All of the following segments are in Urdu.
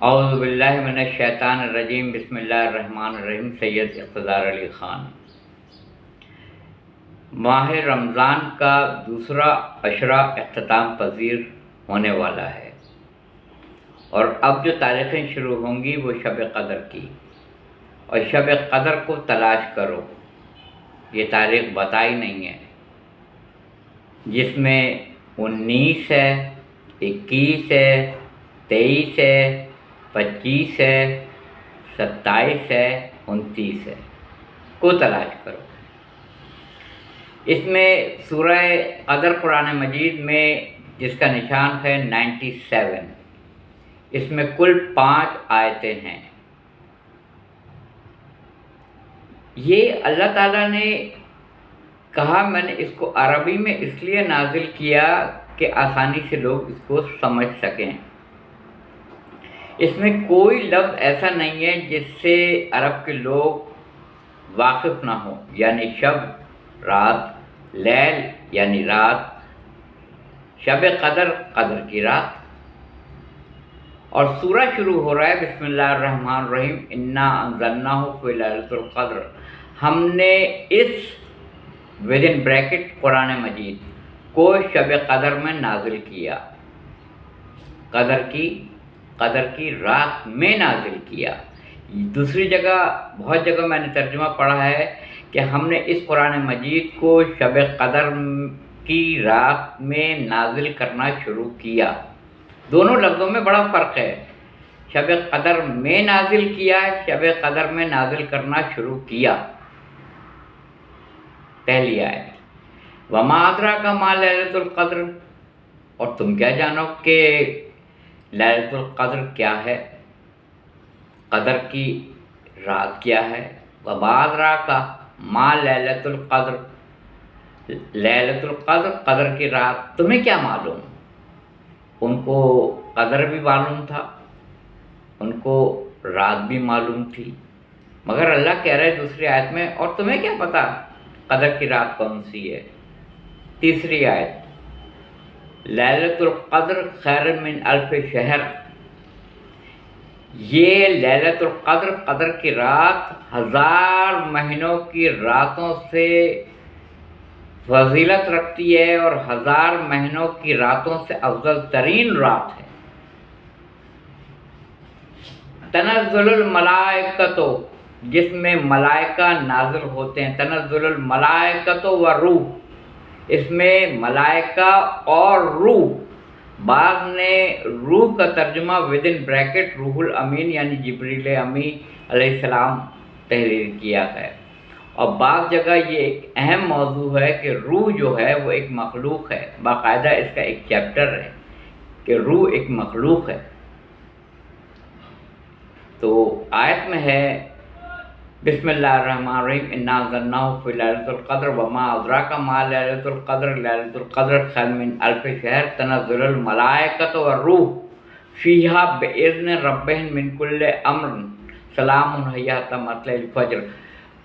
اعوذ باللہ من الشیطان الرجیم، بسم اللہ الرحمن الرحیم۔ سید اقتدار علی خان۔ ماہ رمضان کا دوسرا عشرہ اختتام پذیر ہونے والا ہے، اور اب جو تاریخیں شروع ہوں گی وہ شب قدر کی، اور شب قدر کو تلاش کرو، یہ تاریخ بتائی نہیں ہے، جس میں 19 ہے، 21 ہے، 23 ہے، 25 ہے، 27 ہے، 29 ہے، کو تلاش کرو۔ اس میں سورہ قدر قرآن مجید میں جس کا نشان ہے 97، اس میں کل 5 آیتیں ہیں۔ یہ اللہ تعالیٰ نے کہا میں نے اس کو عربی میں اس لیے نازل کیا کہ آسانی سے لوگ اس کو سمجھ سکیں۔ اس میں کوئی لفظ ایسا نہیں ہے جس سے عرب کے لوگ واقف نہ ہوں، یعنی شب رات، لیل یعنی رات، شب قدر قدر کی رات۔ اور سورہ شروع ہو رہا ہے بسم اللہ الرحمن الرحیم، انا انزلناہ فی لیلۃ القدر۔ ہم نے اس ودن بریکٹ قرآن مجید کو شب قدر میں نازل کیا، قدر کی رات میں نازل کیا۔ دوسری جگہ بہت جگہ میں نے ترجمہ پڑھا ہے کہ ہم نے اس قرآن مجید کو شب قدر کی رات میں نازل کرنا شروع کیا۔ دونوں لفظوں میں بڑا فرق ہے، شب قدر میں نازل کیا، شب قدر میں نازل کرنا شروع کیا۔ پہلی آیت، وما ادراک ما لیلۃ القدر، اور تم کیا جانو کہ لیلۃ القدر کیا ہے، قدر کی رات کیا ہے۔ وما ادراک ما لیلۃ القدر، لیلۃ القدر قدر کی رات، تمہیں کیا معلوم؟ ان کو قدر بھی معلوم تھا، ان کو رات بھی معلوم تھی، مگر اللہ کہہ رہے دوسری آیت میں اور تمہیں کیا پتا قدر کی رات کون سی ہے۔ تیسری آیت، لیلۃ القدر خیر من الف شہر، یہ لیلۃ القدر قدر کی رات 1000 مہینوں کی راتوں سے فضیلت رکھتی ہے، اور 1000 مہینوں کی راتوں سے افضل ترین رات ہے۔ تنزل الملائکۃ، جس میں ملائکہ نازل ہوتے ہیں، تنزل الملائکۃ والروح، اس میں ملائکہ اور روح، بعض نے روح کا ترجمہ ودن بریکٹ روح الامین یعنی جبریل امی علیہ السلام تحریر کیا ہے، اور بعض جگہ یہ ایک اہم موضوع ہے کہ روح جو ہے وہ ایک مخلوق ہے، باقاعدہ اس کا ایک چیپٹر ہے کہ روح ایک مخلوق ہے۔ تو آیت میں ہے بسم اللہ الرحمن الرحیم، انا انزلناہ فی لیلۃ القدر وما ادراک ما لیلۃ القدر، لیلۃ القدر خیر من الف شہر، تنزل الملائکۃ والروح فیہا باذن ربہم من کل امر، سلام ہی حتی مطلع الفجر۔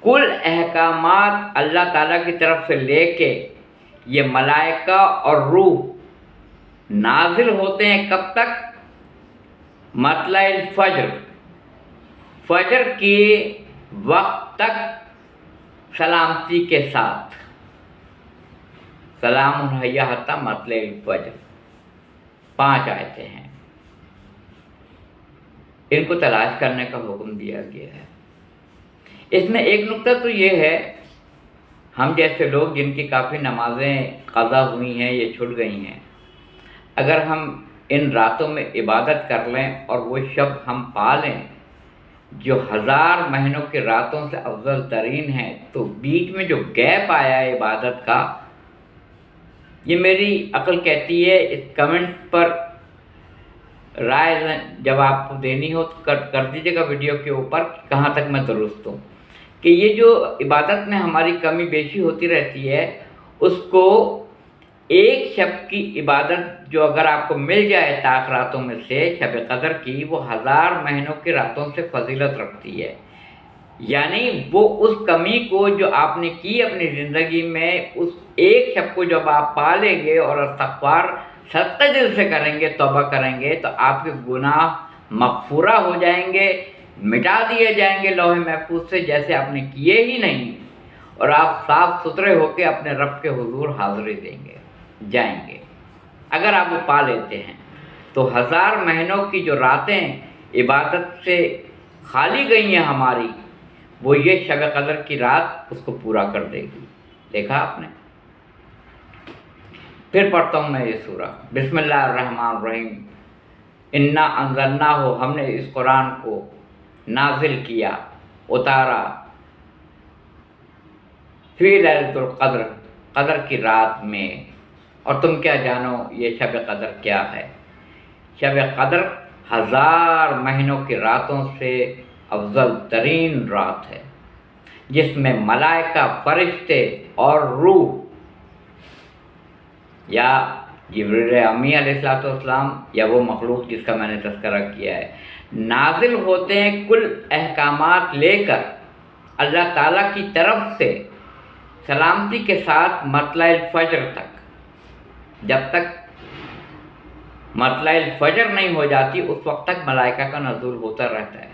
کل احکامات اللہ تعالیٰ کی طرف سے لے کے یہ ملائکہ اور روح نازل ہوتے ہیں کب تک؟ مطلع الفجر، فجر کے وقت تک سلامتی کے ساتھ، سلام ہی حتی مطلع الفجر۔ 5 آیتیں ہیں، ان کو تلاش کرنے کا حکم دیا گیا ہے۔ اس میں ایک نقطہ تو یہ ہے، ہم جیسے لوگ جن کی کافی نمازیں قضا ہوئی ہیں یا چھوٹ گئی ہیں، اگر ہم ان راتوں میں عبادت کر لیں اور وہ شب ہم پا لیں جو 1000 مہینوں کی راتوں سے افضل ترین ہے، تو بیچ میں جو گیپ آیا ہے عبادت کا، یہ میری عقل کہتی ہے، اس کمنٹس پر رائے جب آپ کو دینی ہو تو کر دیجیے گا ویڈیو کے اوپر کہاں تک میں درست ہوں، کہ یہ جو عبادت میں ہماری کمی بیشی ہوتی رہتی ہے، اس کو ایک شب کی عبادت جو اگر آپ کو مل جائے طاق راتوں میں سے شب قدر کی، وہ 1000 مہینوں کی راتوں سے فضیلت رکھتی ہے۔ یعنی وہ اس کمی کو جو آپ نے کی اپنی زندگی میں، اس ایک شب کو جب آپ پا لیں گے اور استغفار صدقہ دل سے کریں گے، توبہ کریں گے، تو آپ کے گناہ مغفورہ ہو جائیں گے، مٹا دیے جائیں گے لوح محفوظ سے جیسے آپ نے کیے ہی نہیں، اور آپ صاف ستھرے ہو کے اپنے رب کے حضور حاضری دیں گے، جائیں گے اگر آپ وہ پا لیتے ہیں۔ تو 1000 مہینوں کی جو راتیں عبادت سے خالی گئی ہیں ہماری، وہ یہ شب قدر کی رات اس کو پورا کر دے گی۔ دیکھا آپ نے؟ پھر پڑھتا ہوں میں یہ سورہ، بسم اللہ الرحمن الرحیم۔ انا انزلناہ، ہم نے اس قرآن کو نازل کیا، اتارا، فی لیلۃ القدر، قدر کی رات میں۔ اور تم کیا جانو یہ شب قدر کیا ہے؟ شب قدر 1000 مہینوں کی راتوں سے افضل ترین رات ہے، جس میں ملائکہ، فرشتے اور روح، یا جبریل امی علیہ السلام یا وہ مخلوق جس کا میں نے تذکرہ کیا ہے، نازل ہوتے ہیں کل احکامات لے کر اللہ تعالیٰ کی طرف سے سلامتی کے ساتھ مطلع الفجر تک۔ جب تک مطلع الفجر نہیں ہو جاتی اس وقت تک ملائکہ کا نزول ہوتا رہتا ہے،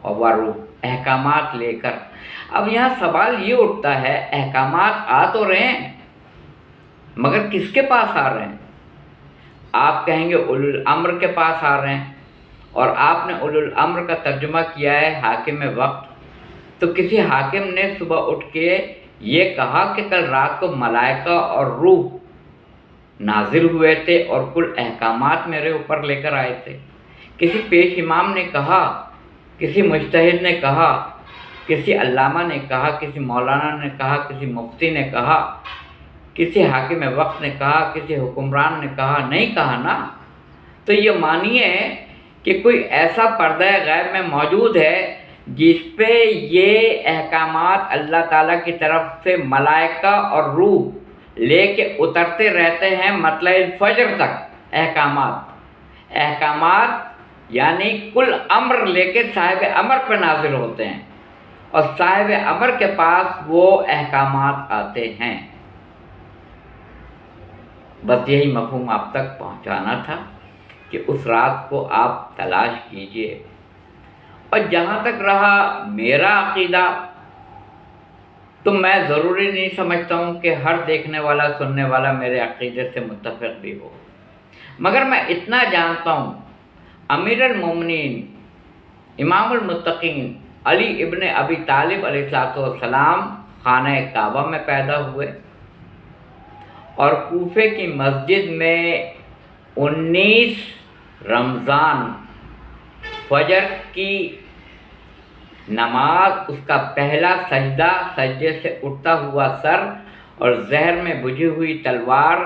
اور وہ روح احکامات لے کر۔ اب یہاں سوال یہ اٹھتا ہے، احکامات آ تو رہے ہیں مگر کس کے پاس آ رہے ہیں؟ آپ کہیں گے اولو الامر کے پاس آ رہے ہیں، اور آپ نے اولو الامر کا ترجمہ کیا ہے حاکم وقت۔ تو کسی حاکم نے صبح اٹھ کے یہ کہا کہ کل رات کو ملائکہ اور روح نازل ہوئے تھے اور کل احکامات میرے اوپر لے کر آئے تھے؟ کسی پیش امام نے کہا، کسی مجتہد نے کہا، کسی علامہ نے کہا، کسی مولانا نے کہا، کسی مفتی نے کہا، کسی حاکم وقت نے کہا، کسی حکمران نے کہا؟ نہیں کہا نا۔ تو یہ مانیے کہ کوئی ایسا پردہ غیب میں موجود ہے جس پہ یہ احکامات اللہ تعالیٰ کی طرف سے ملائکہ اور روح لے کے اترتے رہتے ہیں مطلع الفجر تک۔ احکامات یعنی کل امر لے کے صاحب امر پہ نازل ہوتے ہیں، اور صاحب امر کے پاس وہ احکامات آتے ہیں۔ بس یہی مفہوم آپ تک پہنچانا تھا کہ اس رات کو آپ تلاش کیجئے۔ اور جہاں تک رہا میرا عقیدہ، تو میں ضروری نہیں سمجھتا ہوں کہ ہر دیکھنے والا، سننے والا میرے عقیدے سے متفق بھی ہو، مگر میں اتنا جانتا ہوں، امیر المومنین، امام المتقین علی ابن ابی طالب علیہ السلام خانہ کعبہ میں پیدا ہوئے، اور کوفے کی مسجد میں 19 رمضان فجر کی نماز، اس کا پہلا سجدہ، سجدے سے اٹھتا ہوا سر اور زہر میں بجھی ہوئی تلوار،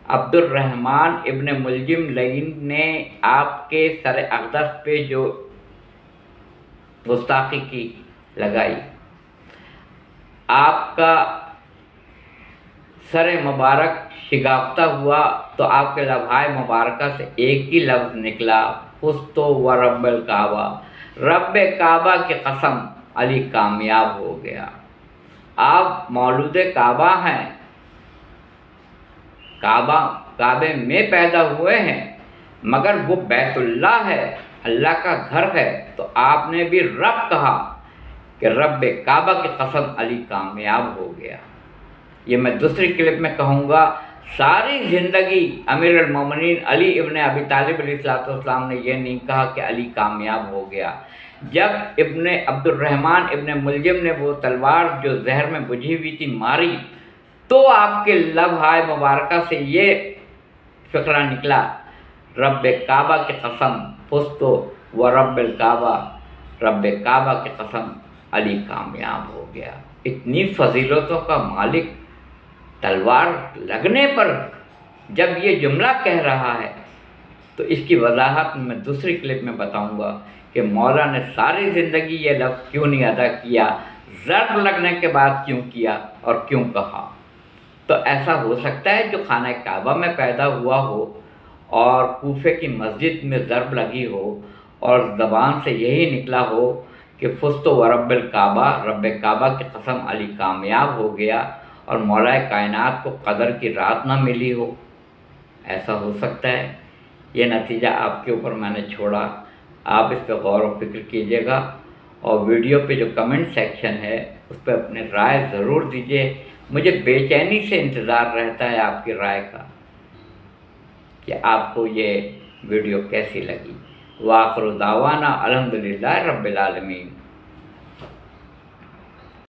عبد الرحمن ابن ملجم لعین نے آپ کے سر اقدس پہ جو گستاخی کی لگائی، آپ کا سر مبارک شگافتہ ہوا تو آپ کے لبھائے مبارکہ سے ایک ہی لفظ نکلا، فزت و رب الکعبہ، رب کعبہ کی قسم، علی کامیاب ہو گیا۔ آپ مولود کعبہ ہیں، کعبے میں پیدا ہوئے ہیں، مگر وہ بیت اللہ ہے، اللہ کا گھر ہے، تو آپ نے بھی رب کہا کہ رب کعبہ کی قسم، علی کامیاب ہو گیا۔ یہ میں دوسری کلپ میں کہوں گا، ساری زندگی امیر المومنین علی ابن ابی طالب علیہ السلام نے یہ نہیں کہا کہ علی کامیاب ہو گیا۔ جب ابن عبد الرحمن ابن ملجم نے وہ تلوار جو زہر میں بجھی ہوئی تھی ماری، تو آپ کے لبھائے مبارکہ سے یہ فقرہ نکلا، رب کعبہ کی قسم، فزت و رب الکعبہ، رب کعبہ کی قسم، علی کامیاب ہو گیا۔ اتنی فضیلتوں کا مالک تلوار لگنے پر جب یہ جملہ کہہ رہا ہے، تو اس کی وضاحت میں دوسری کلپ میں بتاؤں گا کہ مولا نے ساری زندگی یہ لفظ کیوں نہیں ادا کیا، ضرب لگنے کے بعد کیوں کیا اور کیوں کہا۔ تو ایسا ہو سکتا ہے جو خانہ کعبہ میں پیدا ہوا ہو اور کوفے کی مسجد میں ضرب لگی ہو اور زبان سے یہی نکلا ہو کہ فزت و رب الکعبہ، رب کعبہ کی قسم، علی کامیاب ہو گیا، اور مولا کائنات کو قدر کی رات نہ ملی ہو۔ ایسا ہو سکتا ہے۔ یہ نتیجہ آپ کے اوپر میں نے چھوڑا۔ آپ اس پہ غور و فکر کیجیے گا، اور ویڈیو پہ جو کمنٹ سیکشن ہے اس پہ اپنے رائے ضرور دیجیے۔ مجھے بے چینی سے انتظار رہتا ہے آپ کی رائے کا کہ آپ کو یہ ویڈیو کیسی لگی۔ وآخر دعوانا الحمدللہ رب العالمین۔